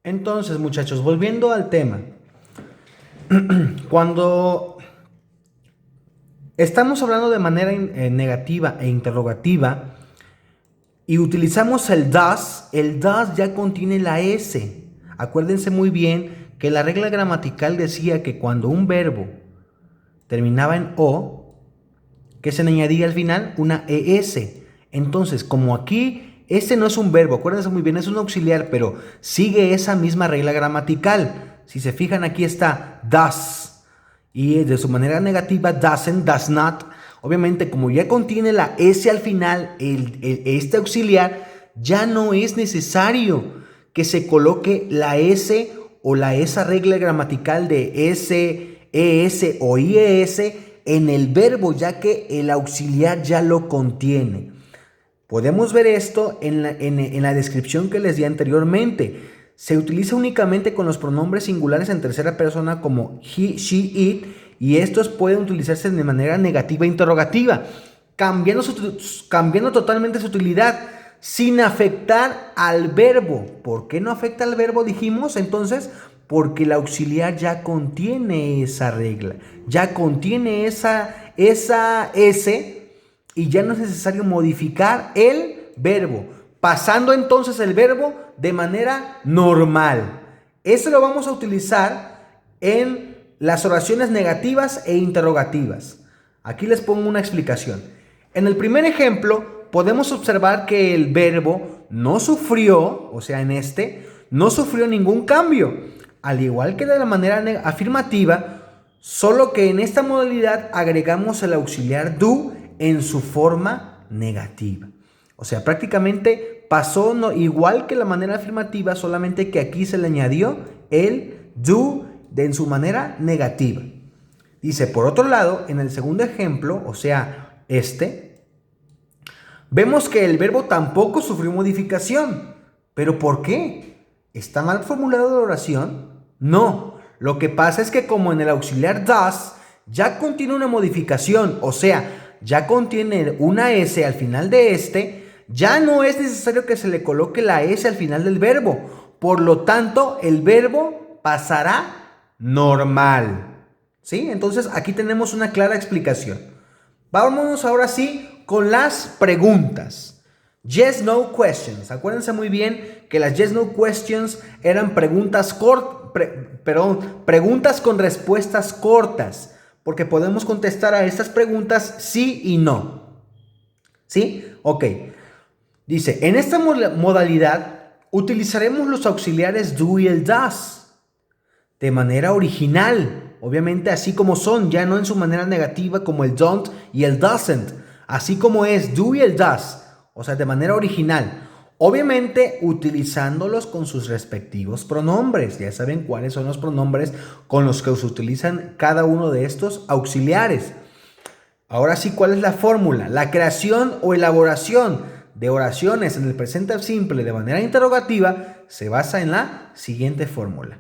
Entonces, muchachos, volviendo al tema, cuando estamos hablando de manera negativa e interrogativa y utilizamos el does ya contiene la S. Acuérdense muy bien que la regla gramatical decía que cuando un verbo terminaba en O, que se le añadía al final una ES. Entonces, como aquí este no es un verbo, acuérdense muy bien, es un auxiliar, pero sigue esa misma regla gramatical. Si se fijan, aquí está does, y de su manera negativa, doesn't, does not. Obviamente, como ya contiene la S al final, este auxiliar, ya no es necesario que se coloque la S o esa regla gramatical de S, ES o IES en el verbo, ya que el auxiliar ya lo contiene. Podemos ver esto en la descripción que les di anteriormente. Se utiliza únicamente con los pronombres singulares en tercera persona como he, she, it, y estos pueden utilizarse de manera negativa e interrogativa, cambiando totalmente su utilidad sin afectar al verbo. ¿Por qué no afecta al verbo? Dijimos entonces, porque el auxiliar ya contiene esa regla, ya contiene esa S, y ya no es necesario modificar el verbo, pasando entonces el verbo de manera normal. Eso lo vamos a utilizar en las oraciones negativas e interrogativas. Aquí les pongo una explicación. En el primer ejemplo podemos observar que el verbo no sufrió, o sea, no sufrió ningún cambio, al igual que de la manera afirmativa, solo que en esta modalidad agregamos el auxiliar do en su forma negativa. O sea, prácticamente pasó igual que la manera afirmativa, solamente que aquí se le añadió el do en su manera negativa. Dice, por otro lado, en el segundo ejemplo, o sea, vemos que el verbo tampoco sufrió modificación. ¿Pero por qué? ¿Está mal formulada la oración? No. Lo que pasa es que como en el auxiliar does ya contiene una modificación, o sea, ya contiene una S al final de ya no es necesario que se le coloque la S al final del verbo. Por lo tanto, el verbo pasará normal. ¿Sí? Entonces, aquí tenemos una clara explicación. Vámonos ahora sí con las preguntas. Yes, no questions. Acuérdense muy bien que las yes, no questions eran preguntas preguntas con respuestas cortas, porque podemos contestar a estas preguntas sí y no. ¿Sí? Ok. Dice, en esta modalidad utilizaremos los auxiliares do y el does de manera original, obviamente así como son, ya no en su manera negativa como el don't y el doesn't, así como es do y el does, o sea, de manera original. Obviamente utilizándolos con sus respectivos pronombres. Ya saben cuáles son los pronombres con los que se utilizan cada uno de estos auxiliares. Ahora sí, ¿cuál es la fórmula? La creación o elaboración de oraciones en el presente simple de manera interrogativa se basa en la siguiente fórmula.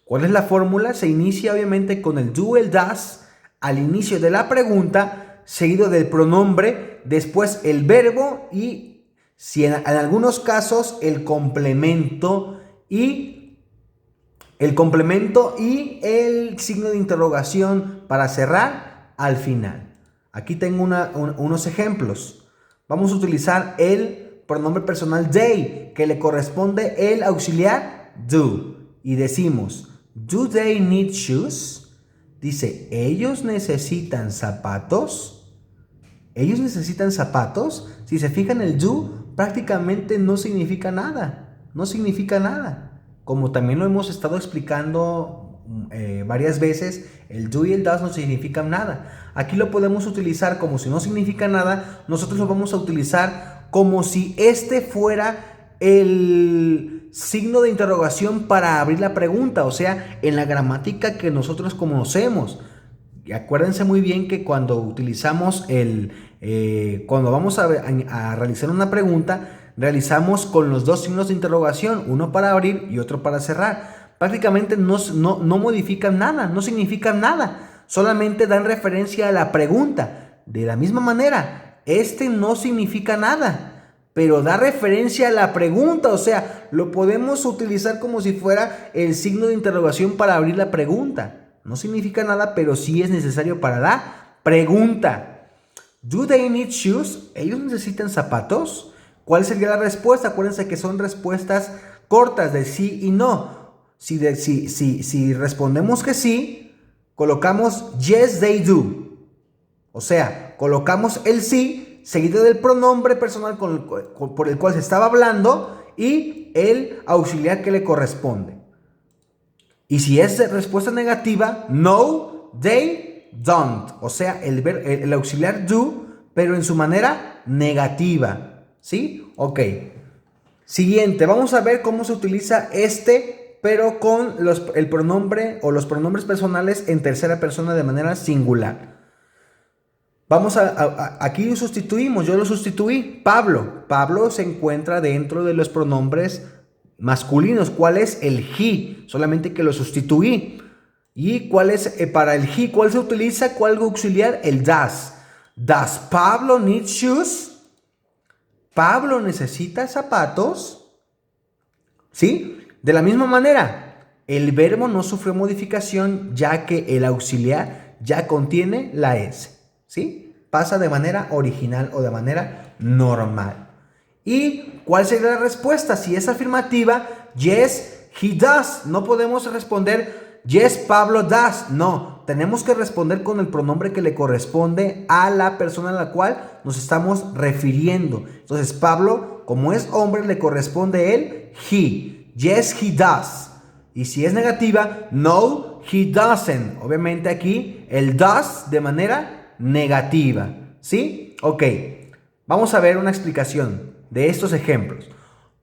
¿Cuál es la fórmula? Se inicia obviamente con el do, el does al inicio de la pregunta, seguido del pronombre, después el verbo y si en algunos casos el complemento y el signo de interrogación para cerrar al final. Aquí tengo unos ejemplos. Vamos a utilizar el pronombre personal they, que le corresponde el auxiliar do. Y decimos, do they need shoes? Dice, ¿ellos necesitan zapatos? ¿Ellos necesitan zapatos? Si se fijan, el do prácticamente no significa nada. No significa nada. Como también lo hemos estado explicando varias veces, el do y el does no significan nada. Aquí lo podemos utilizar como si no significa nada. Nosotros lo vamos a utilizar como si fuera el signo de interrogación para abrir la pregunta, o sea, en la gramática que nosotros conocemos. Y acuérdense muy bien que cuando utilizamos cuando vamos a realizar una pregunta, realizamos con los dos signos de interrogación, uno para abrir y otro para cerrar. Prácticamente no modifican nada, no significan nada, solamente dan referencia a la pregunta. De la misma manera, no significa nada, pero da referencia a la pregunta, o sea, lo podemos utilizar como si fuera el signo de interrogación para abrir la pregunta. No significa nada, pero sí es necesario para la pregunta. Do they need shoes? ¿Ellos necesitan zapatos? ¿Cuál sería la respuesta? Acuérdense que son respuestas cortas de sí y no. Si respondemos que sí, colocamos yes they do. O sea, colocamos el sí seguido del pronombre personal por el cual se estaba hablando y el auxiliar que le corresponde. Y si es respuesta negativa, no, they don't. O sea, el auxiliar do, pero en su manera negativa. ¿Sí? Ok. Siguiente, vamos a ver cómo se utiliza pero con el pronombre o los pronombres personales en tercera persona de manera singular. Aquí sustituimos, yo lo sustituí. Pablo se encuentra dentro de los pronombres masculinos. ¿Cuál es el he? Solamente que lo sustituí. ¿Y cuál es para el he? ¿Cuál se utiliza? ¿Cuál auxiliar? El does. ¿Does Pablo need shoes? ¿Pablo necesita zapatos? ¿Sí? De la misma manera, el verbo no sufrió modificación ya que el auxiliar ya contiene la S. ¿Sí? Pasa de manera original o de manera normal. ¿Y cuál sería la respuesta? Si es afirmativa, yes, he does. No podemos responder yes, Pablo does. No, tenemos que responder con el pronombre que le corresponde a la persona a la cual nos estamos refiriendo. Entonces, Pablo, como es hombre, le corresponde el he. Yes, he does. Y si es negativa, no, he doesn't. Obviamente aquí el does de manera negativa. ¿Sí? Ok. Vamos a ver una explicación de estos ejemplos.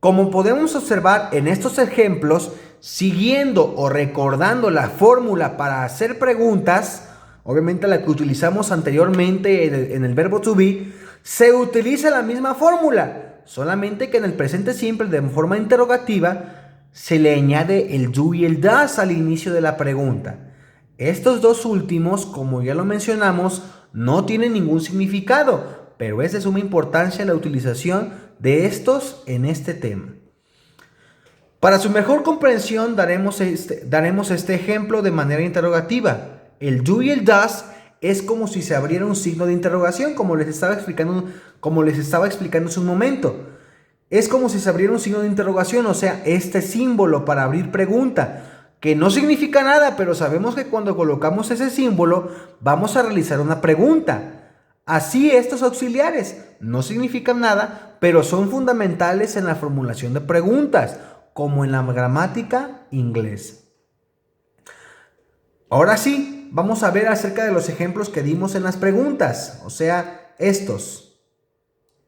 Como podemos observar en estos ejemplos, siguiendo o recordando la fórmula para hacer preguntas, obviamente la que utilizamos anteriormente en el verbo to be, se utiliza la misma fórmula, solamente que en el presente simple de forma interrogativa se le añade el do y el does al inicio de la pregunta. Estos dos últimos, como ya lo mencionamos, no tienen ningún significado, pero es de suma importancia la utilización de estos en este tema. Para su mejor comprensión daremos este ejemplo de manera interrogativa. El do y el does es como si se abriera un signo de interrogación, como les estaba explicando hace un momento. Es como si se abriera un signo de interrogación, o sea, este símbolo para abrir pregunta, que no significa nada, pero sabemos que cuando colocamos ese símbolo vamos a realizar una pregunta. Así estos auxiliares no significan nada, pero son fundamentales en la formulación de preguntas, como en la gramática inglesa. Ahora sí, vamos a ver acerca de los ejemplos que dimos en las preguntas, o sea, estos.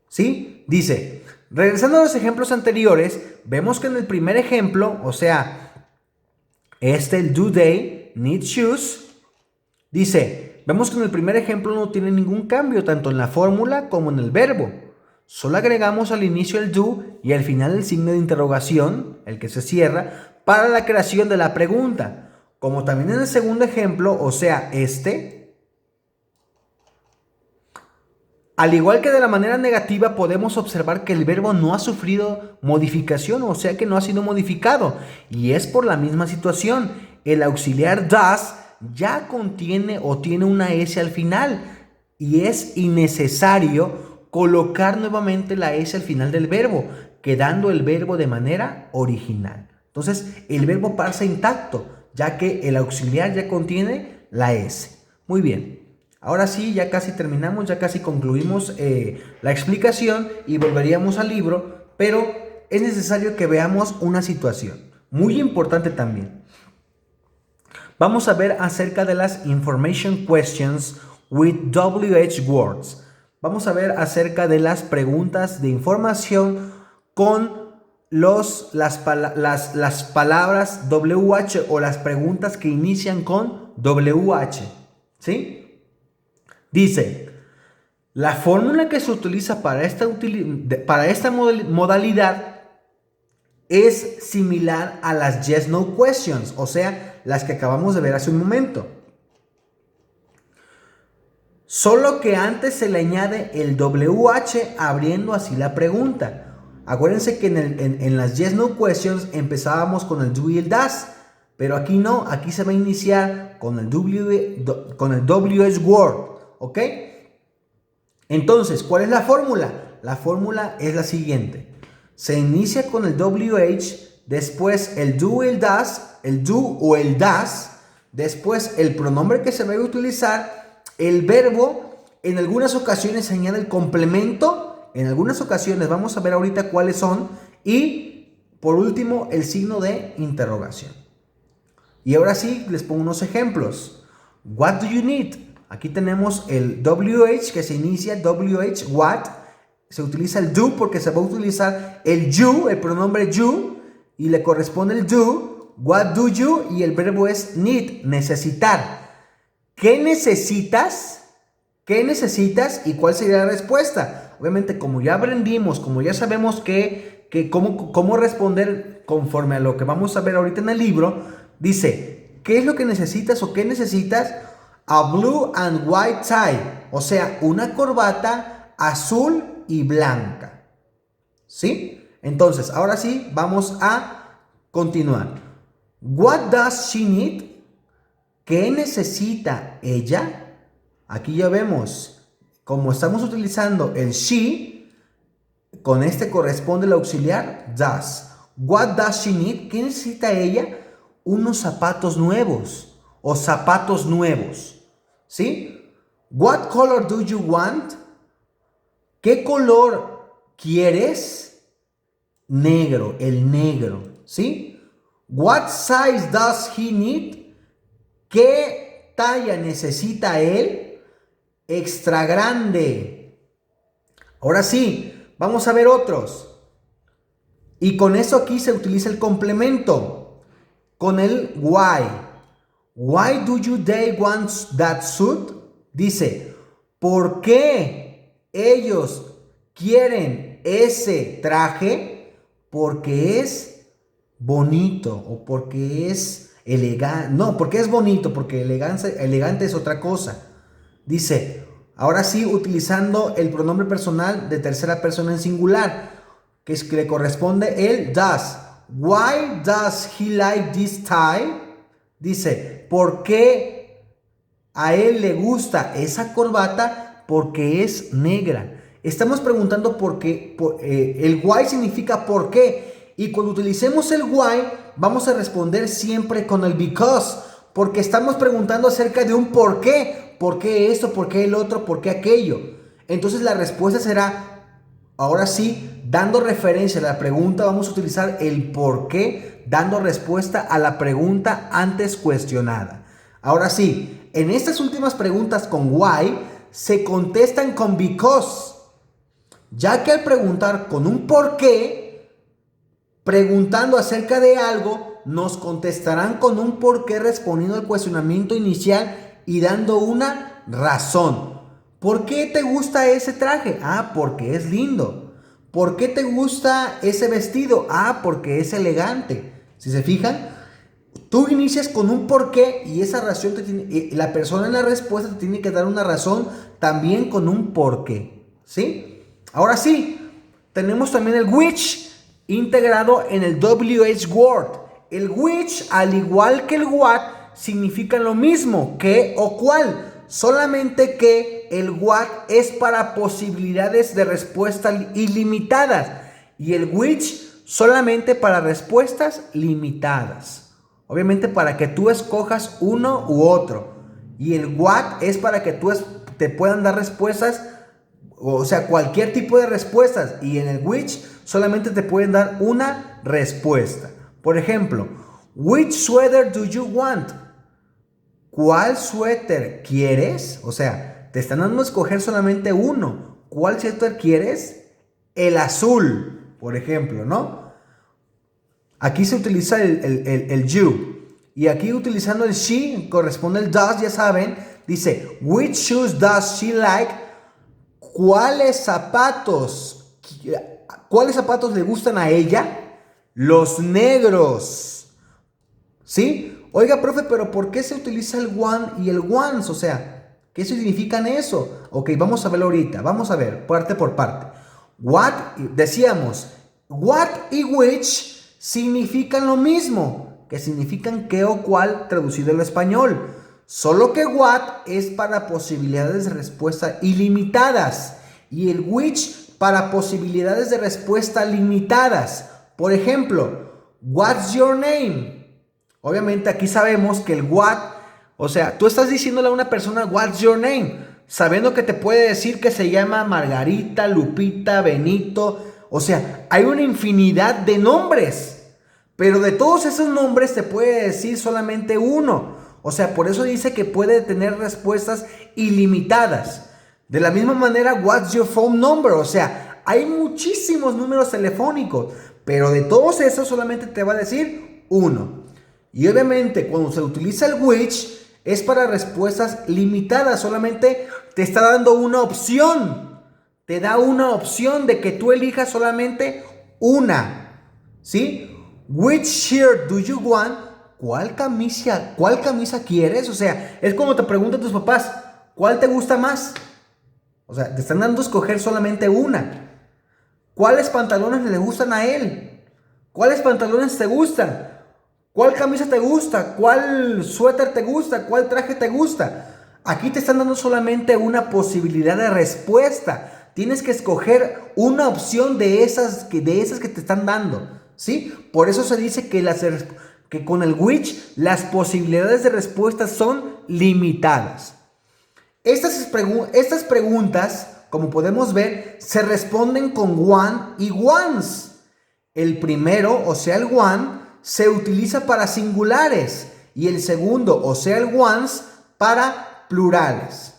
¿Sí? Dice, regresando a los ejemplos anteriores, vemos que en el primer ejemplo, o sea, el do they need shoes, dice, vemos que en el primer ejemplo no tiene ningún cambio, tanto en la fórmula como en el verbo. Solo agregamos al inicio el do y al final el signo de interrogación, el que se cierra, para la creación de la pregunta. Como también en el segundo ejemplo, o sea, al igual que de la manera negativa, podemos observar que el verbo no ha sufrido modificación, o sea que no ha sido modificado. Y es por la misma situación. El auxiliar does ya contiene o tiene una S al final. Y es innecesario colocar nuevamente la S al final del verbo, quedando el verbo de manera original. Entonces, el verbo pasa intacto, ya que el auxiliar ya contiene la S. Muy bien. Ahora sí, ya casi terminamos, ya casi concluimos la explicación y volveríamos al libro, pero es necesario que veamos una situación muy importante también. Vamos a ver acerca de las Information Questions with WH Words. Vamos a ver acerca de las preguntas de información con las palabras WH o las preguntas que inician con WH. ¿Sí? Dice, la fórmula que se utiliza para esta modalidad es similar a las yes-no questions, o sea, las que acabamos de ver hace un momento. Solo que antes se le añade el WH abriendo así la pregunta. Acuérdense que en las yes no questions empezábamos con el do y el does, pero aquí no, aquí se va a iniciar con el WH word, ¿ok? Entonces, ¿cuál es la fórmula? La fórmula es la siguiente. Se inicia con el WH, después el do y el does, el do o el does, después el pronombre que se va a utilizar, el verbo, en algunas ocasiones se añade el complemento, en algunas ocasiones vamos a ver ahorita cuáles son, y por último el signo de interrogación. Y ahora sí les pongo unos ejemplos. What do you need? Aquí tenemos el WH que se inicia, WH, what. Se utiliza el do porque se va a utilizar el you, el pronombre you, y le corresponde el do. What do you? Y el verbo es need, necesitar. ¿Qué necesitas? ¿Qué necesitas? ¿Y cuál sería la respuesta? Obviamente, como ya aprendimos, como ya sabemos cómo responder conforme a lo que vamos a ver ahorita en el libro, dice, ¿qué es lo que necesitas o qué necesitas? A blue and white tie, o sea, una corbata azul y blanca. ¿Sí? Entonces, ahora sí, vamos a continuar. What does she need? ¿Qué necesita ella? Aquí ya vemos, como estamos utilizando el she, con este corresponde el auxiliar does. What does she need? ¿Qué necesita ella? Unos zapatos nuevos o zapatos nuevos. ¿Sí? What color do you want? ¿Qué color quieres? Negro, el negro. ¿Sí? What size does he need? ¿Qué talla necesita él? Extra grande. Ahora sí, vamos a ver otros. Y con eso aquí se utiliza el complemento. Con el why. Why do they want that suit? Dice, ¿por qué ellos quieren ese traje? Porque es bonito o porque es elegante. No, porque es bonito, porque elegante es otra cosa. Dice, ahora sí, utilizando el pronombre personal de tercera persona en singular, que le corresponde el does. Why does he like this tie? Dice, ¿por qué a él le gusta esa corbata? Porque es negra. Estamos preguntando por qué. El why significa por qué. Y cuando utilicemos el why, vamos a responder siempre con el because. Porque estamos preguntando acerca de un por qué. ¿Por qué esto? ¿Por qué el otro? ¿Por qué aquello? Entonces la respuesta será, ahora sí, dando referencia a la pregunta, vamos a utilizar el por qué, dando respuesta a la pregunta antes cuestionada. Ahora sí, en estas últimas preguntas con why, se contestan con because, ya que al preguntar con un por qué, preguntando acerca de algo, nos contestarán con un por qué respondiendo al cuestionamiento inicial y dando una razón. ¿Por qué te gusta ese traje? Ah, porque es lindo. ¿Por qué te gusta ese vestido? Ah, porque es elegante. Si se fijan, tú inicias con un por qué y esa razón la persona en la respuesta te tiene que dar una razón también con un por qué. ¿Sí? Ahora sí, tenemos también el which integrado en el WH word. El which, al igual que el what, significan lo mismo, qué o cuál, solamente que el what es para posibilidades de respuesta ilimitadas y el which solamente para respuestas limitadas. Obviamente para que tú escojas uno u otro. Y el what es para que tú te puedan dar respuestas, o sea, cualquier tipo de respuestas. Y en el which solamente te pueden dar una respuesta. Por ejemplo, which sweater do you want? ¿Cuál suéter quieres? O sea, te están dando a escoger solamente uno. ¿Cuál suéter quieres? El azul, por ejemplo, ¿no? Aquí se utiliza el you. Y aquí utilizando el she, corresponde el does, ya saben. Dice, which shoes does she like? ¿Cuáles zapatos le gustan a ella? Los negros. ¿Sí? Oiga, profe, pero ¿por qué se utiliza el one y el ones? O sea, ¿qué significan eso? Ok, vamos a verlo ahorita. Vamos a ver, parte por parte. What, decíamos, what y which significan lo mismo, que significan qué o cuál traducido al español. Solo que what es para posibilidades de respuesta ilimitadas y el which para posibilidades de respuesta limitadas. Por ejemplo, what's your name? Obviamente aquí sabemos que el what, o sea, tú estás diciéndole a una persona what's your name, sabiendo que te puede decir que se llama Margarita, Lupita, Benito. O sea, hay una infinidad de nombres, pero de todos esos nombres te puede decir solamente uno. O sea, por eso dice que puede tener respuestas ilimitadas. De la misma manera, what's your phone number? O sea, hay muchísimos números telefónicos, pero de todos esos solamente te va a decir uno. Y obviamente cuando se utiliza el which es para respuestas limitadas, solamente te está dando una opción. Te da una opción de que tú elijas solamente una. ¿Sí? Which shirt do you want? ¿Cuál camisa quieres? O sea, es como te preguntan tus papás, ¿cuál te gusta más? O sea, te están dando a escoger solamente una. ¿Cuáles pantalones le gustan a él? ¿Cuáles pantalones te gustan? ¿Cuál camisa te gusta? ¿Cuál suéter te gusta? ¿Cuál traje te gusta? Aquí te están dando solamente una posibilidad de respuesta. Tienes que escoger una opción de esas que te están dando, ¿sí? Por eso se dice que con el which las posibilidades de respuesta son limitadas. Estas preguntas, como podemos ver, se responden con one y once. El primero, o sea el one, se utiliza para singulares y el segundo, o sea el once, para plurales.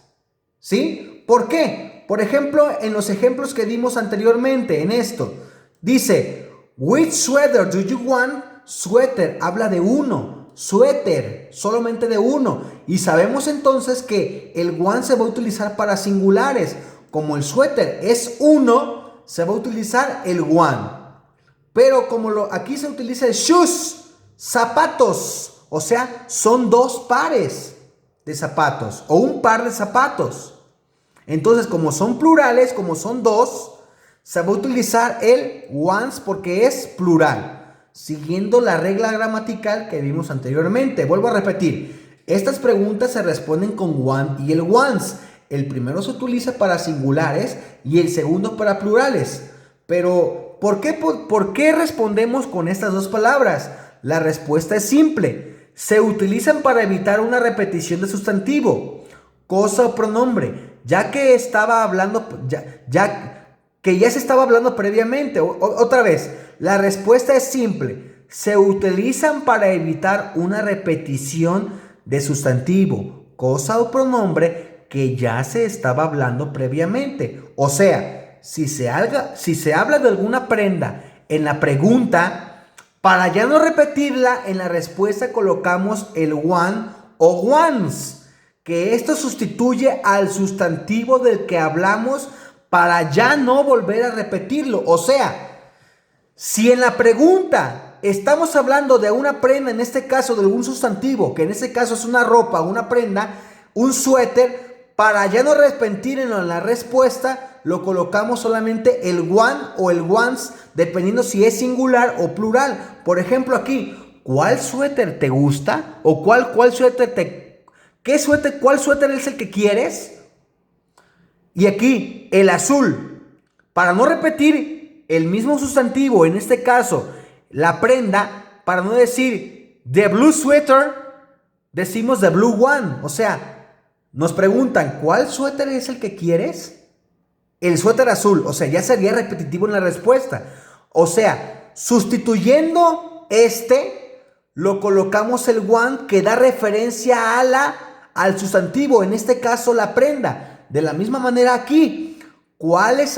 ¿Sí? ¿Por qué? Por ejemplo, en los ejemplos que dimos anteriormente, en esto, dice, which sweater do you want? Suéter habla de uno, suéter solamente de uno, y sabemos entonces que el one se va a utilizar para singulares. Como el suéter es uno, se va a utilizar el one. Pero como aquí se utiliza el shoes, zapatos, o sea, son dos pares de zapatos o un par de zapatos. Entonces, como son plurales, como son dos, se va a utilizar el ones porque es plural, siguiendo la regla gramatical que vimos anteriormente. Vuelvo a repetir, estas preguntas se responden con one y el once. El primero se utiliza para singulares y el segundo para plurales. Pero, ¿por qué respondemos con estas dos palabras? La respuesta es simple. Se utilizan para evitar una repetición de sustantivo, cosa o pronombre, ya que se estaba hablando previamente. Otra vez, la respuesta es simple. Se utilizan para evitar una repetición de sustantivo, cosa o pronombre que ya se estaba hablando previamente. O sea, si se habla de alguna prenda en la pregunta, para ya no repetirla, en la respuesta colocamos el one o ones, que esto sustituye al sustantivo del que hablamos para ya no volver a repetirlo. O sea, si en la pregunta estamos hablando de una prenda, en este caso de un sustantivo, que en este caso es una ropa, una prenda, un suéter, para ya no repetirlo en la respuesta, lo colocamos solamente el one o el ones, dependiendo si es singular o plural. Por ejemplo aquí, ¿cuál suéter te gusta? ¿O cuál suéter cuál suéter es el que quieres? Y aquí, el azul. Para no repetir el mismo sustantivo, en este caso, la prenda, para no decir the blue sweater, decimos the blue one. O sea, nos preguntan, ¿cuál suéter es el que quieres? El suéter azul. O sea, ya sería repetitivo en la respuesta. O sea, sustituyendo lo colocamos el one que da referencia al sustantivo, en este caso la prenda. De la misma manera aquí, ¿a cuáles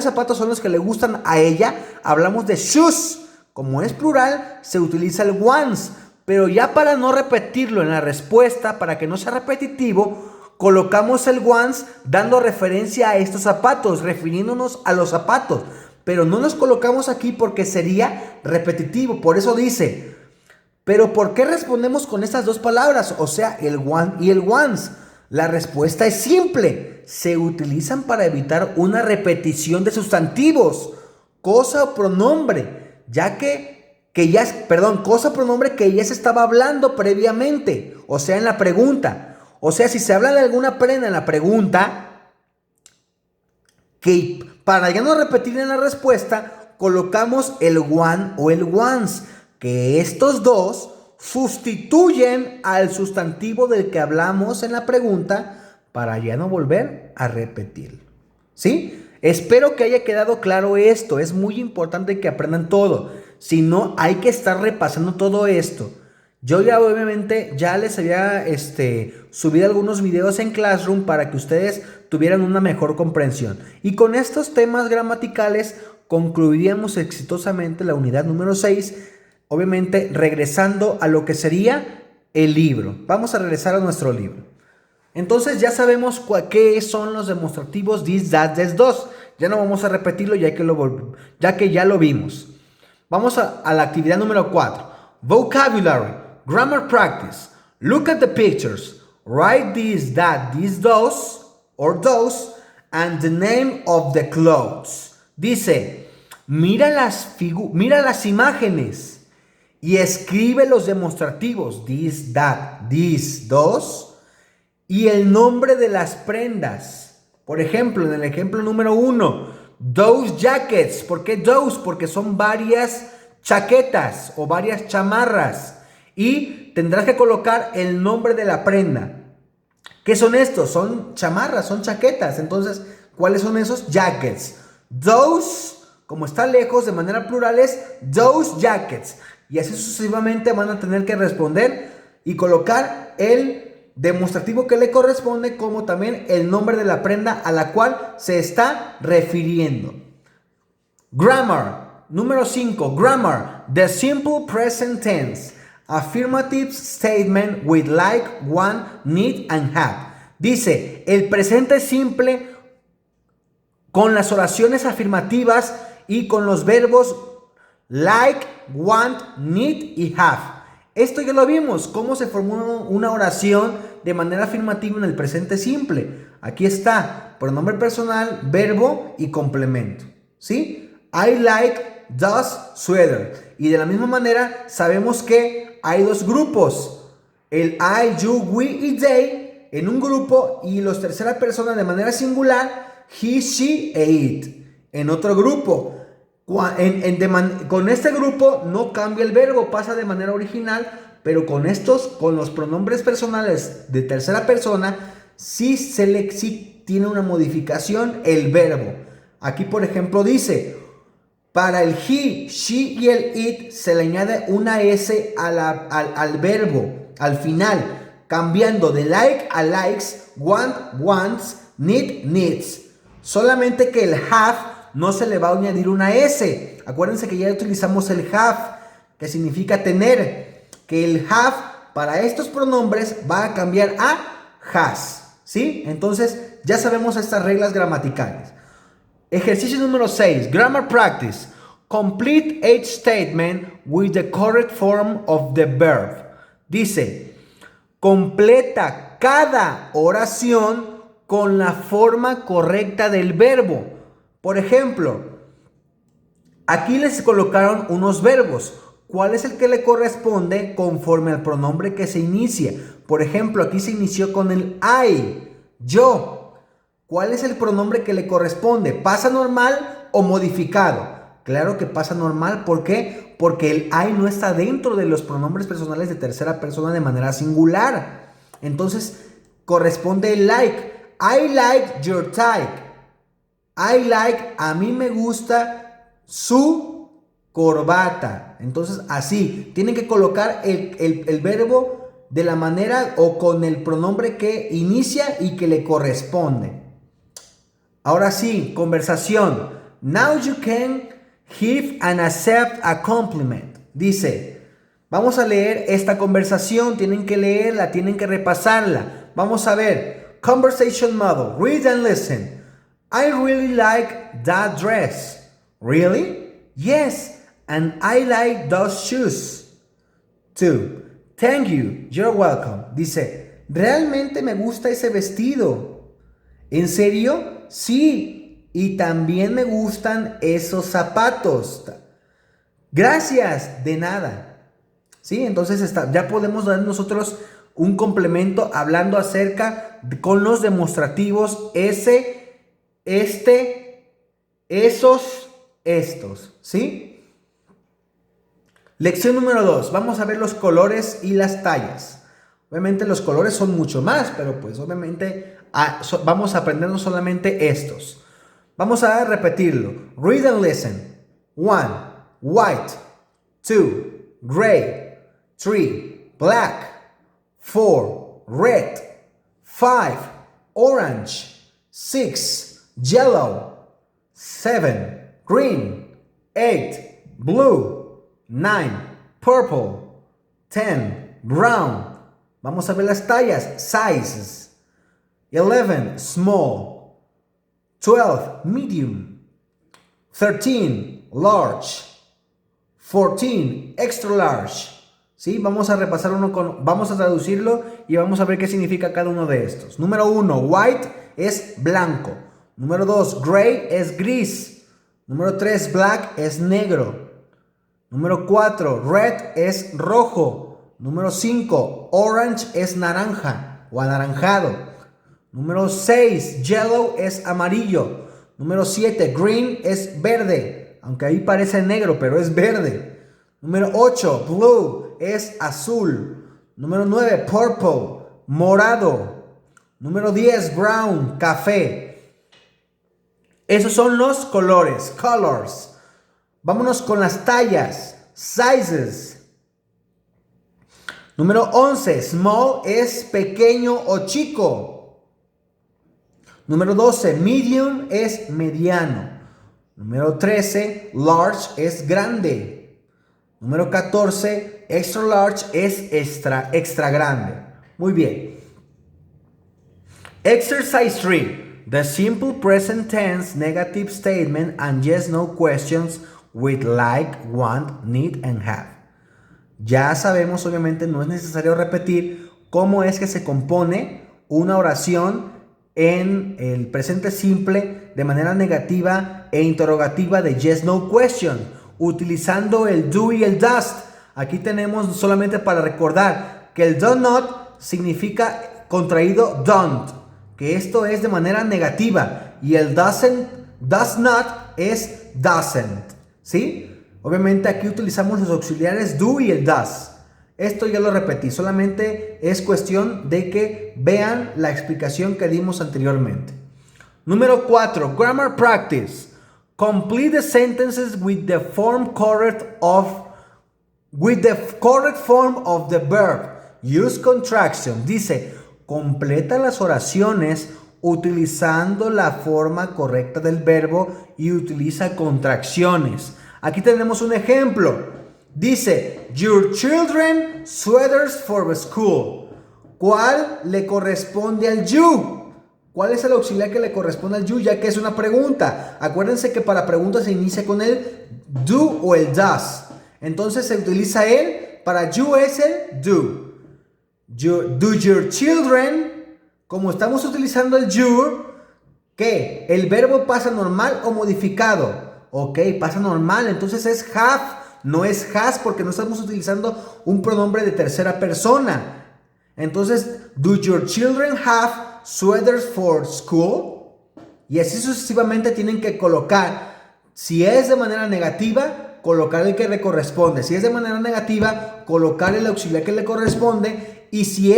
zapatos son los que le gustan a ella? Hablamos de shoes. Como es plural, se utiliza el ones. Pero ya para no repetirlo en la respuesta, para que no sea repetitivo, colocamos el ones dando referencia a estos zapatos, refiriéndonos a los zapatos. Pero no los colocamos aquí porque sería repetitivo. Por eso dice, ¿pero por qué respondemos con estas dos palabras? O sea, el one y el ones. La respuesta es simple. Se utilizan para evitar una repetición de sustantivos, cosa o pronombre, cosa o pronombre que ya se estaba hablando previamente, o sea, en la pregunta. O sea, si se habla de alguna prenda en la pregunta, que para ya no repetir en la respuesta, colocamos el one o el ones, que estos dos sustituyen al sustantivo del que hablamos en la pregunta para ya no volver a repetirlo. ¿Sí? Espero que haya quedado claro esto. Es muy importante que aprendan todo. Si no, hay que estar repasando todo esto. Yo ya obviamente ya les había subido algunos videos en Classroom para que ustedes tuvieran una mejor comprensión. Y con estos temas gramaticales concluiríamos exitosamente la unidad número 6, obviamente regresando a lo que sería el libro. Vamos a regresar a nuestro libro. Entonces ya sabemos qué son los demostrativos this, that, this, those. Ya no vamos a repetirlo ya que ya lo vimos. Vamos a la actividad número 4. Vocabulary, grammar practice. Look at the pictures. Write this, that, this, those, or those, and the name of the clothes. Dice, mira las imágenes y escribe los demostrativos this, that, this, those, y el nombre de las prendas. Por ejemplo, en el ejemplo número 1, those jackets. ¿Por qué those? Porque son varias chaquetas o varias chamarras. Y tendrás que colocar el nombre de la prenda. ¿Qué son estos? Son chamarras, son chaquetas. Entonces, ¿cuáles son esos? Jackets. Those, como está lejos, de manera plural es those jackets. Y así sucesivamente van a tener que responder y colocar el demostrativo que le corresponde, como también el nombre de la prenda a la cual se está refiriendo. Grammar. Número 5. Grammar. The simple present tense. Affirmative statement with like, want, need, and have. Dice, el presente simple con las oraciones afirmativas y con los verbos like, want, need y have. Esto ya lo vimos, cómo se formó una oración de manera afirmativa en el presente simple. Aquí está, pronombre personal, verbo y complemento. ¿Sí? I like this sweater. Y de la misma manera sabemos que hay dos grupos. El I, you, we y they en un grupo y los tercera persona de manera singular, he, she e it en otro grupo. Con este grupo no cambia el verbo, pasa de manera original, pero con los pronombres personales de tercera persona, sí tiene una modificación el verbo. Aquí, por ejemplo, dice, para el he, she y el it se le añade una s al verbo, al final, cambiando de like a likes, want, wants, need, needs. Solamente que el have no se le va a añadir una S. Acuérdense que ya utilizamos el have, que significa tener. Que el have para estos pronombres va a cambiar a has. ¿Sí? Entonces ya sabemos estas reglas gramaticales. Ejercicio número 6. Grammar practice. Complete each statement with the correct form of the verb. Dice, completa cada oración con la forma correcta del verbo. Por ejemplo, aquí les colocaron unos verbos. ¿Cuál es el que le corresponde conforme al pronombre que se inicia? Por ejemplo, aquí se inició con el I, yo. ¿Cuál es el pronombre que le corresponde? ¿Pasa normal o modificado? Claro que pasa normal. ¿Por qué? Porque el I no está dentro de los pronombres personales de tercera persona de manera singular. Entonces, corresponde el like. I like your tie. I like, a mí me gusta su corbata. Entonces así, tienen que colocar el verbo de la manera o con el pronombre que inicia y que le corresponde. Ahora sí, conversación. Now you can give and accept a compliment. Dice, vamos a leer esta conversación, tienen que leerla, tienen que repasarla. Vamos a ver, conversation model, read and listen. I really like that dress. Really? Yes, and I like those shoes too. Thank you, you're welcome. Dice, realmente me gusta ese vestido. ¿En serio? Sí, Y también me gustan esos zapatos. Gracias, de nada. ¿Sí? Entonces ya podemos dar nosotros un complemento hablando acerca con los demostrativos ese, este, esos, estos. ¿Sí? Lección número 2. Vamos a ver los colores y las tallas. Obviamente los colores son mucho más, pero pues obviamente vamos a aprendernos solamente estos. Vamos a repetirlo. Read and listen. 1. White. 2. Gray. 3. Black. 4. Red. 5. Orange. 6. Yellow. 7. Green. 8. Blue. 9. Purple. 10. Brown. Vamos a ver las tallas. Sizes. 11. Small. 12, medium. 13, large. 14, extra large. ¿Sí? Vamos a repasar vamos a traducirlo y vamos a ver qué significa cada uno de estos. Número 1, white es blanco. Número 2, gray es gris. Número 3, black es negro. Número 4, red es rojo. Número 5, orange es naranja o anaranjado. Número 6, yellow es amarillo. Número 7, green es verde. Aunque ahí parece negro, pero es verde. Número 8, blue es azul. Número 9, purple, morado. Número 10, brown, café. Esos son los colores, colors. Vámonos con las tallas, sizes. Número 11, small es pequeño o chico. Número 12, medium es mediano. Número 13, large es grande. Número 14, extra large es extra grande. Muy bien. Exercise 3. The simple present tense negative statement and yes no questions with like, want, need and have. Ya sabemos, obviamente, no es necesario repetir cómo es que se compone una oración en el presente simple de manera negativa e interrogativa de yes no question, utilizando el do y el does. Aquí tenemos solamente para recordar que el do not significa contraído don't, que esto es de manera negativa, y el does not es doesn't, ¿sí? Obviamente aquí utilizamos los auxiliares do y el does. Esto ya lo repetí, solamente es cuestión de que vean la explicación que dimos anteriormente. Número 4, grammar practice. Complete the sentences with the correct form of the verb. Use contraction. Dice, completa las oraciones utilizando la forma correcta del verbo y utiliza contracciones. Aquí tenemos un ejemplo. Dice, your children sweaters for the school. ¿Cuál le corresponde al you? ¿Cuál es el auxiliar que le corresponde al you? Ya que es una pregunta. Acuérdense que para preguntas se inicia con el do o el does. Entonces se utiliza el, para you es el do. Do your children, como estamos utilizando el you, ¿qué? ¿El verbo pasa normal o modificado? Ok, pasa normal, entonces es have. No es has porque no estamos utilizando un pronombre de tercera persona. Entonces, do your children have sweaters for school? Y así sucesivamente tienen que colocar, si es de manera negativa, colocar el que le corresponde. Si es de manera negativa, colocar el auxiliar que le corresponde. Y si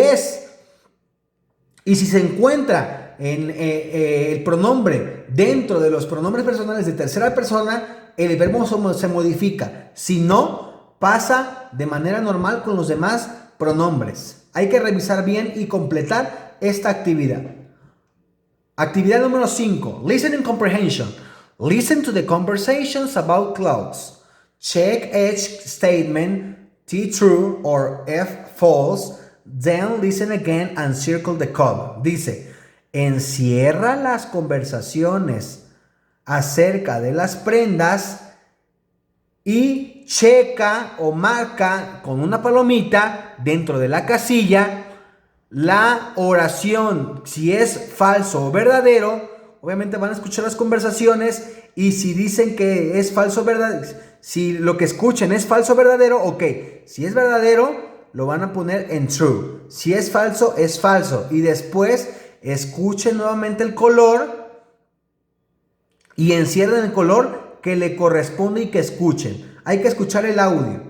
se encuentra en el pronombre dentro de los pronombres personales de tercera persona, el verbo se modifica. Si no, pasa de manera normal con los demás pronombres. Hay que revisar bien y completar esta actividad. Actividad número 5. Listening comprehension. Listen to the conversations about clothes. Check each statement, T true or F false. Then listen again and circle the column. Dice, encierra las conversaciones acerca de las prendas y checa o marca con una palomita dentro de la casilla la oración, si es falso o verdadero, Obviamente van a escuchar las conversaciones y si dicen que es falso o verdadero, si lo que escuchen es falso o verdadero, ok. Si es verdadero, lo van a poner en true. Si es falso, es falso. Y después escuchen nuevamente el color y encierren el color que le corresponde y que escuchen. Hay que escuchar el audio.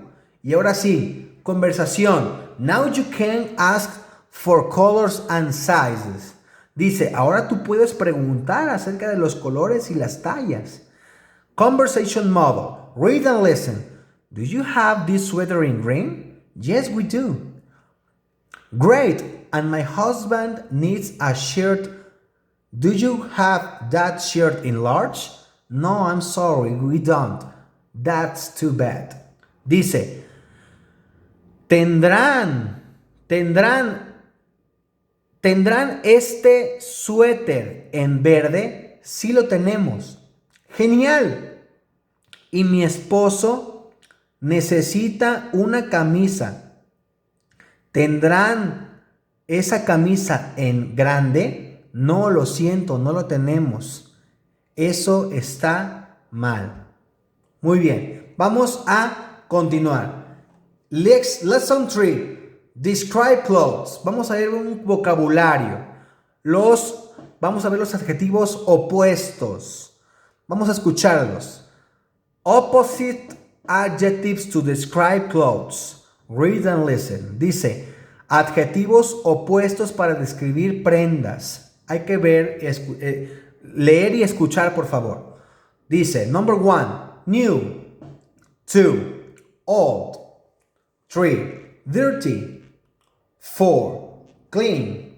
Y ahora sí, conversación. Now you can ask for colors and sizes. Dice, ahora tú puedes preguntar acerca de los colores y las tallas. Conversation model. Read and listen. Do you have this sweater in green? Yes, we do. Great. And my husband needs a shirt. Do you have that shirt in large? No, I'm sorry, we don't. That's too bad. Dice, tendrán este suéter en verde. Sí lo tenemos. Genial. Y mi esposo necesita una camisa. ¿Tendrán esa camisa en grande? No, lo siento, no lo tenemos. Eso está mal. Muy bien, vamos a continuar. Lesson 3. Describe clothes. Vamos a ver un vocabulario. Vamos a ver los adjetivos opuestos. Vamos a escucharlos. Opposite adjectives to describe clothes. Read and listen. Dice, adjetivos opuestos para describir prendas. Hay que ver, leer y escuchar, por favor. Dice, number 1, new. 2, old. 3, dirty. 4, clean.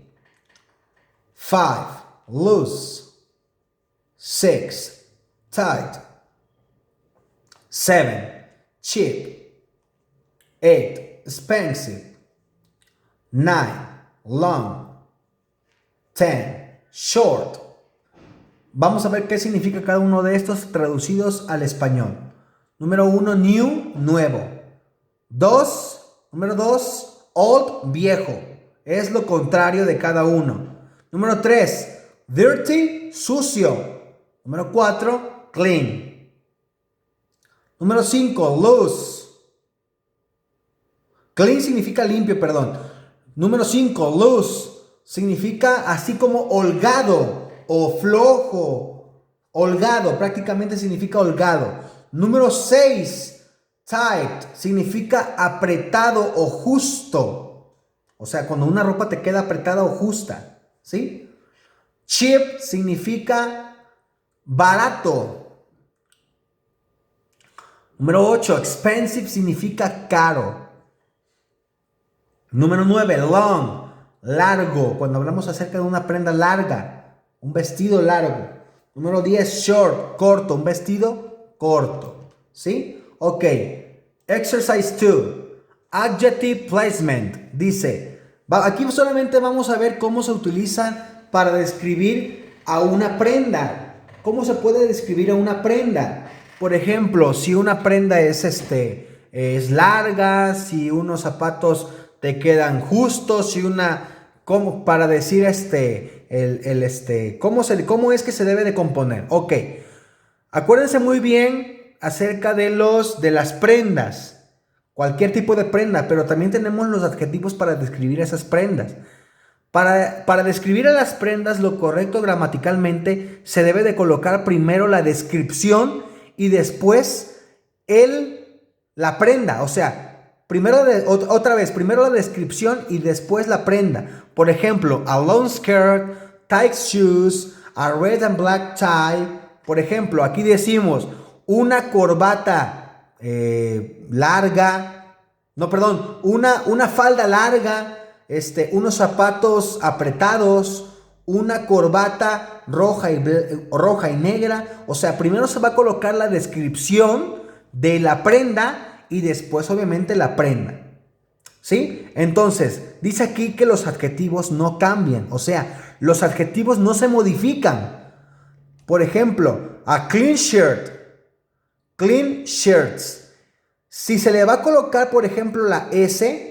5, loose. 6, tight. 7, cheap. 8, expensive. 9, long. 10, short. Vamos a ver qué significa cada uno de estos traducidos al español. Número 1, new, nuevo. Número 2, old, viejo. Es lo contrario de cada uno. Número 3, dirty, sucio. Número 4, clean. Número 5, loose. Clean significa limpio, perdón. Número 5, loose significa así como holgado o flojo. Holgado, prácticamente significa holgado. Número 6, tight significa apretado o justo. O sea, cuando una ropa te queda apretada o justa, ¿sí? Cheap significa barato. Número 8, expensive significa caro. Número 9, long, largo. Cuando hablamos acerca de una prenda larga, un vestido largo. Número 10, short, corto, un vestido corto, ¿sí? Ok, exercise 2, adjective placement. Dice, aquí solamente vamos a ver cómo se utilizan para describir a una prenda. ¿Cómo se puede describir a una prenda? Por ejemplo, si una prenda es larga, si unos zapatos te quedan justos, si como para decir cómo es que se debe de componer. Ok, acuérdense muy bien acerca de las prendas, cualquier tipo de prenda, pero también tenemos los adjetivos para describir esas prendas. Para describir a las prendas, lo correcto gramaticalmente se debe de colocar primero la descripción y después la prenda. O sea, primero la descripción y después la prenda. Por ejemplo, a long skirt, tight shoes, a red and black tie. Por ejemplo, aquí decimos una corbata larga. No, perdón, una falda larga. Unos zapatos apretados, una corbata roja y negra. O sea, primero se va a colocar la descripción de la prenda y después obviamente la prenda, ¿sí? Entonces, dice aquí que los adjetivos no cambian, o sea, los adjetivos no se modifican. Por ejemplo, a clean shirt, clean shirts. Si se le va a colocar, por ejemplo, la S,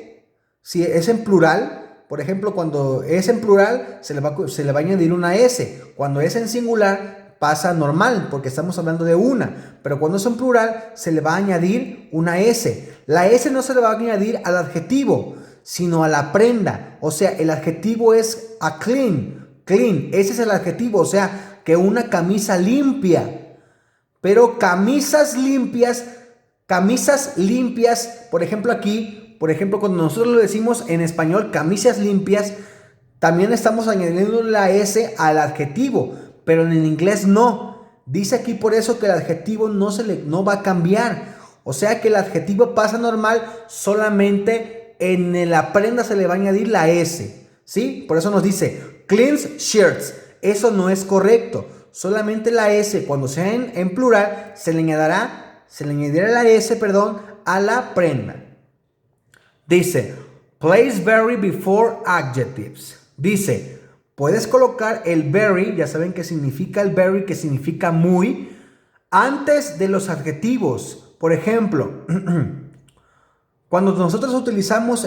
si es en plural, por ejemplo, cuando es en plural, se le va a añadir una S. Cuando es en singular, pasa normal, porque estamos hablando de una. Pero cuando es en plural, se le va a añadir una S. La S no se le va a añadir al adjetivo, sino a la prenda. O sea, el adjetivo es a clean. Clean, ese es el adjetivo. O sea, que una camisa limpia. Pero camisas limpias, por ejemplo aquí, cuando nosotros lo decimos en español, camisas limpias, también estamos añadiendo la S al adjetivo, pero en el inglés no. Dice aquí por eso que el adjetivo no va a cambiar. O sea que el adjetivo pasa normal, solamente en la prenda se le va a añadir la S, ¿sí? Por eso nos dice clean shirts. Eso no es correcto. Solamente la S, cuando sea en plural, se le añadirá la S, a la prenda. Dice, place very before adjectives. Dice, puedes colocar el very, ya saben qué significa el very, que significa muy, antes de los adjetivos. Por ejemplo, cuando nosotros utilizamos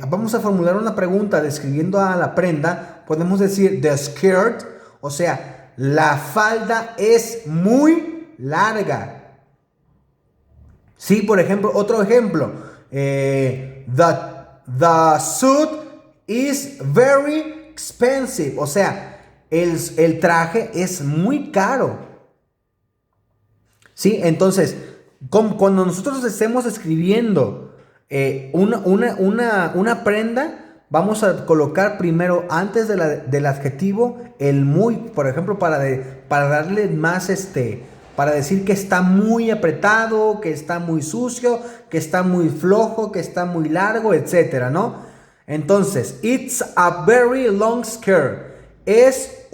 vamos a formular una pregunta describiendo a la prenda, podemos decir the skirt, o sea, la falda es muy larga. Sí, por ejemplo, otro ejemplo, the suit is very expensive, o sea, el traje es muy caro. Sí, entonces, cuando nosotros estemos escribiendo una prenda, vamos a colocar primero antes del adjetivo el muy, por ejemplo, para darle más para decir que está muy apretado, que está muy sucio, que está muy flojo, que está muy largo, etcétera, ¿no? Entonces, it's a very long skirt. Es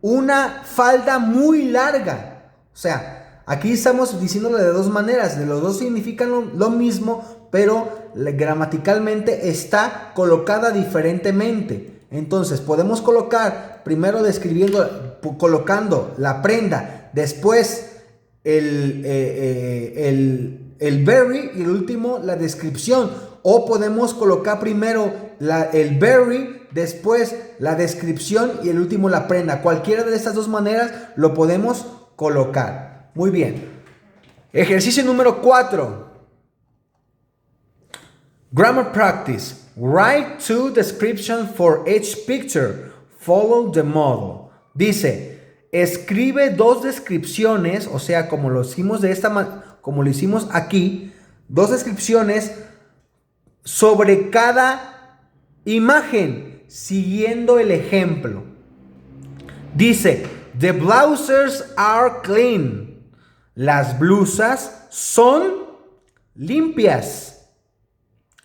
una falda muy larga. O sea, aquí estamos diciéndolo de dos maneras. De los dos significan lo mismo, pero gramaticalmente está colocada diferentemente. Entonces, podemos colocar primero colocando la prenda, después el very y el último la descripción. O podemos colocar primero el very, después la descripción y el último la prenda. Cualquiera de estas dos maneras lo podemos colocar. Muy bien. Ejercicio número 4. Grammar practice. Write 2 descriptions for each picture. Follow the model. Dice, escribe 2 descripciones, o sea, como lo hicimos aquí, 2 descripciones sobre cada imagen, siguiendo el ejemplo. Dice, the blouses are clean. Las blusas son limpias.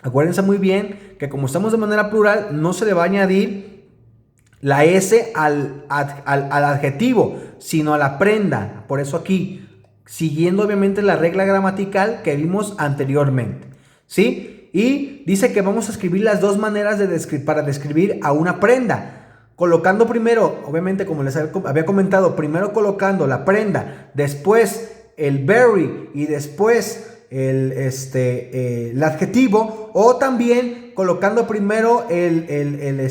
Acuérdense muy bien que como estamos de manera plural, no se le va a añadir la S al adjetivo, sino a la prenda. Por eso aquí, siguiendo obviamente la regla gramatical que vimos anteriormente, ¿sí? Y dice que vamos a escribir las dos maneras para describir a una prenda. Colocando primero, obviamente como les había comentado, primero colocando la prenda, después el very y después el adjetivo, o también colocando primero el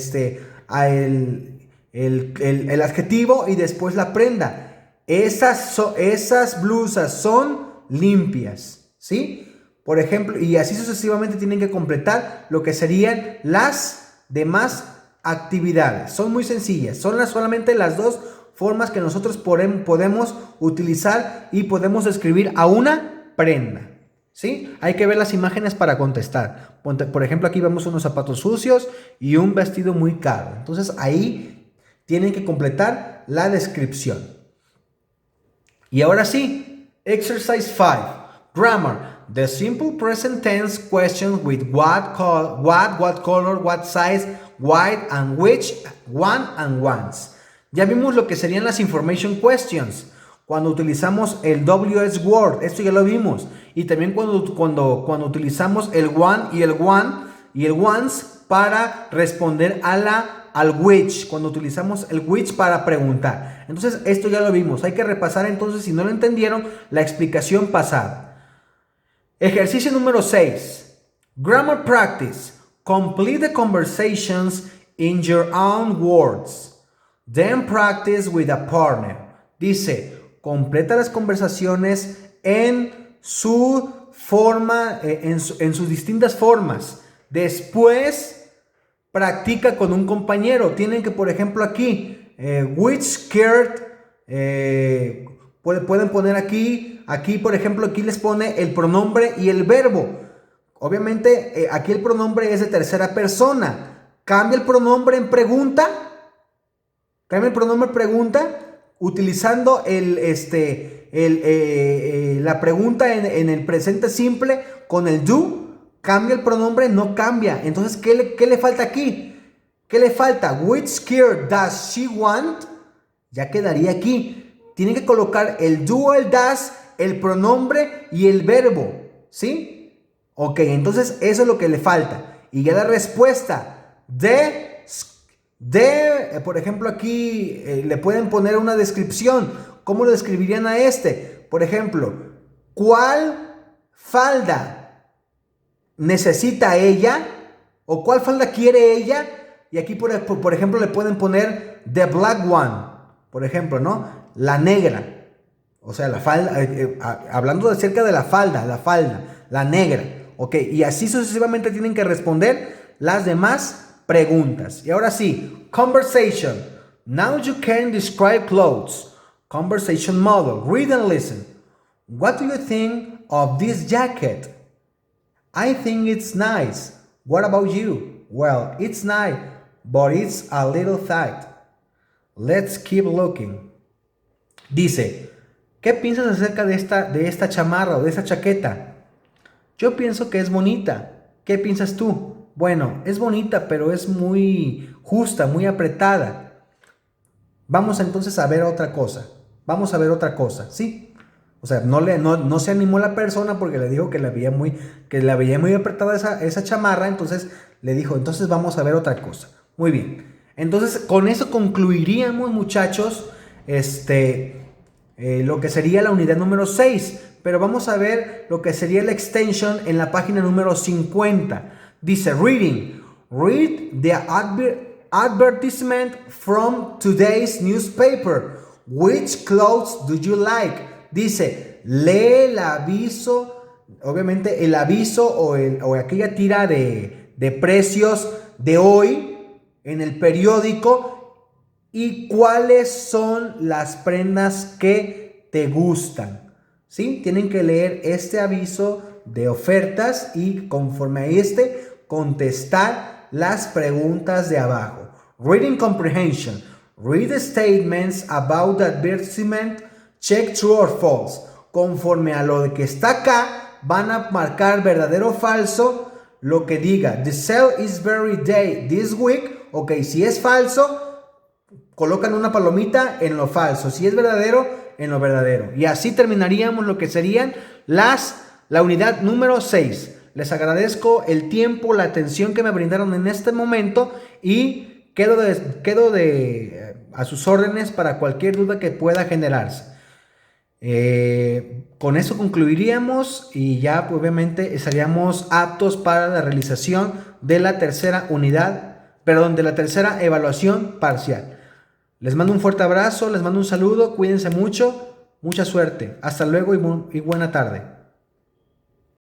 adjetivo y después la prenda. Esas blusas son limpias, ¿sí? Por ejemplo, y así sucesivamente tienen que completar lo que serían las demás actividades. Son muy sencillas, son solamente las dos formas que nosotros podemos utilizar y podemos describir a una prenda, ¿sí? Hay que ver las imágenes para contestar. Por ejemplo, aquí vemos unos zapatos sucios y un vestido muy caro. Entonces ahí tienen que completar la descripción. Y ahora sí, exercise 5, grammar. The simple present tense questions with what color, what size, why and which, one and once. Ya vimos lo que serían las information questions cuando utilizamos el WH word, esto ya lo vimos. Y también cuando utilizamos el one y el once para responder al which, cuando utilizamos el which para preguntar. Entonces esto ya lo vimos, hay que repasar entonces, si no lo entendieron, la explicación pasada. Ejercicio número 6. Grammar practice. Complete the conversations in your own words. Then practice with a partner. Dice, completa las conversaciones en su forma, en sus distintas formas. Después, practica con un compañero. Tienen que, por ejemplo, aquí, which skirt, pueden poner aquí, por ejemplo, aquí les pone el pronombre y el verbo. Obviamente, aquí el pronombre es de tercera persona. Cambia el pronombre en pregunta. Cambia el pronombre en pregunta utilizando la pregunta en el presente simple con el do. Cambia el pronombre, no cambia. Entonces, ¿qué le falta aquí? ¿Qué le falta? Which skirt does she want? Ya quedaría aquí. Tienen que colocar el do o el does, el pronombre y el verbo. ¿Sí? Ok, entonces eso es lo que le falta. Y ya la respuesta por ejemplo, aquí le pueden poner una descripción. ¿Cómo lo describirían a este? Por ejemplo, ¿cuál falda necesita ella? ¿O cuál falda quiere ella? Y aquí, por ejemplo, le pueden poner the black one. Por ejemplo, ¿no? La negra. O sea, la falda, hablando acerca de la falda, la negra. Ok, y así sucesivamente tienen que responder las demás preguntas. Y ahora sí, conversation. Now you can describe clothes. Conversation model. Read and listen. What do you think of this jacket? I think it's nice. What about you? Well, it's nice, but it's a little tight. Let's keep looking. Dice, ¿qué piensas acerca de esta chamarra o de esta chaqueta? Yo pienso que es bonita. ¿Qué piensas tú? Bueno, es bonita, pero es muy justa, muy apretada. Vamos entonces a ver otra cosa. ¿Sí? O sea, no se animó la persona porque le dijo que la veía muy apretada esa chamarra. Entonces le dijo, entonces vamos a ver otra cosa. Muy bien. Entonces, con eso concluiríamos, muchachos, lo que sería la unidad número 6. Pero vamos a ver lo que sería la extension en la página número 50. Dice, reading. Read the advertisement from today's newspaper. Which clothes do you like? Dice, lee el aviso, obviamente el aviso o aquella tira de precios de hoy en el periódico y cuáles son las prendas que te gustan. ¿Sí? Tienen que leer este aviso de ofertas y conforme a contestar las preguntas de abajo. Reading comprehension. Read the statements about the advertisement. Check true or false. Conforme a lo que está acá, van a marcar verdadero o falso lo que diga. The sale is very day this week. Ok, si es falso, colocan una palomita en lo falso. Si es verdadero, en lo verdadero. Y así terminaríamos lo que serían la unidad número 6. Les agradezco el tiempo, la atención que me brindaron en este momento y quedo a sus órdenes para cualquier duda que pueda generarse. Con eso concluiríamos y ya pues, obviamente estaríamos aptos para la realización de la tercera evaluación parcial. Les mando un fuerte abrazo, les mando un saludo, cuídense mucho, mucha suerte. Hasta luego y buena tarde.